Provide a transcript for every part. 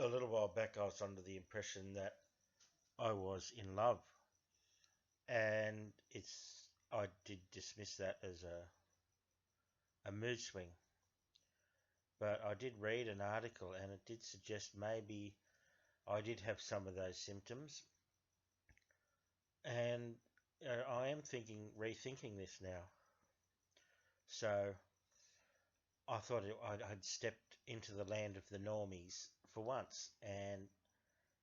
A little while back, I was under the impression that I was in love, and I did dismiss that as a mood swing. But I did read an article, and it did suggest maybe I did have some of those symptoms, and I am rethinking this now. So I thought I'd stepped into the land of the normies for once, and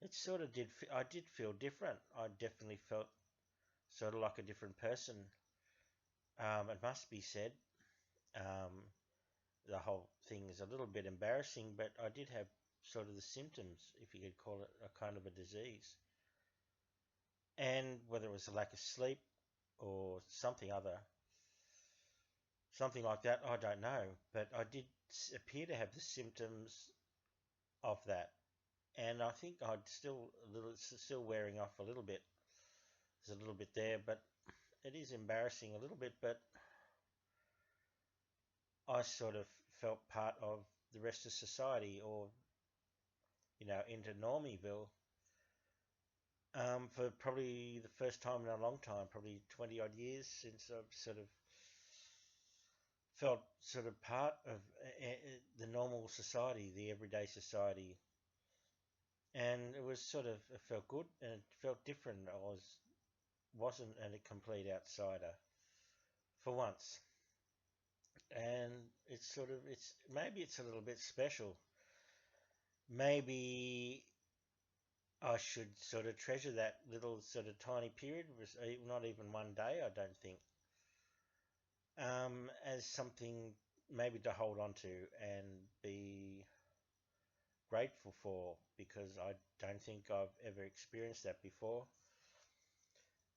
it sort of did. I did feel different. I definitely felt sort of like a different person. It must be said, um, the whole thing is a little bit embarrassing, but I did have sort of the symptoms, if you could call it a kind of a disease. And whether it was a lack of sleep or something like that, I don't know. But I did appear to have the symptoms of that, and I think still wearing off a little bit. There's a little bit there, but it is embarrassing a little bit. But I sort of felt part of the rest of society, or into Normieville, for probably the first time in a long time, probably 20 odd years since I've sort of felt sort of part of the normal society, the everyday society. And it felt good and it felt different. Wasn't a complete outsider for once. And maybe it's a little bit special. Maybe I should sort of treasure that little sort of tiny period. It was not even one day, I don't think, as something maybe to hold on to and be grateful for, because I don't think I've ever experienced that before.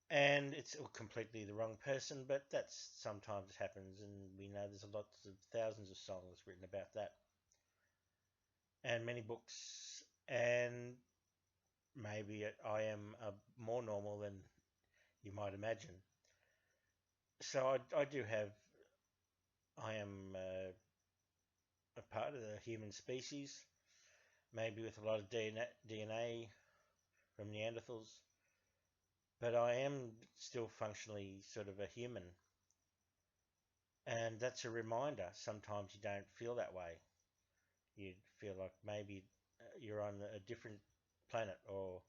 And it's completely the wrong person, but that sometimes happens, and we know there's lots of thousands of songs written about that, and many books, and maybe I am more normal than you might imagine. So I am a part of the human species, maybe with a lot of DNA from Neanderthals, but I am still functionally sort of a human. And that's a reminder. Sometimes you don't feel that way. You feel like maybe you're on a different planet, or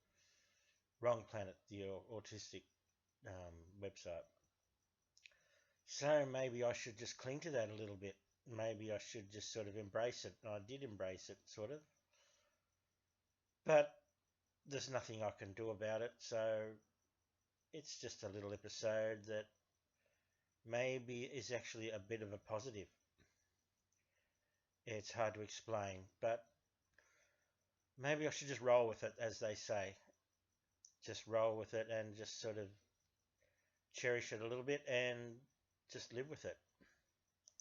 wrong planet, the autistic website. So maybe I should just cling to that a little bit. Maybe I should just sort of embrace it. And I did embrace it, sort of. But there's nothing I can do about it. So it's just a little episode that maybe is actually a bit of a positive. It's hard to explain, but maybe I should just roll with it, as they say. Just roll with it and just sort of cherish it a little bit and just live with it.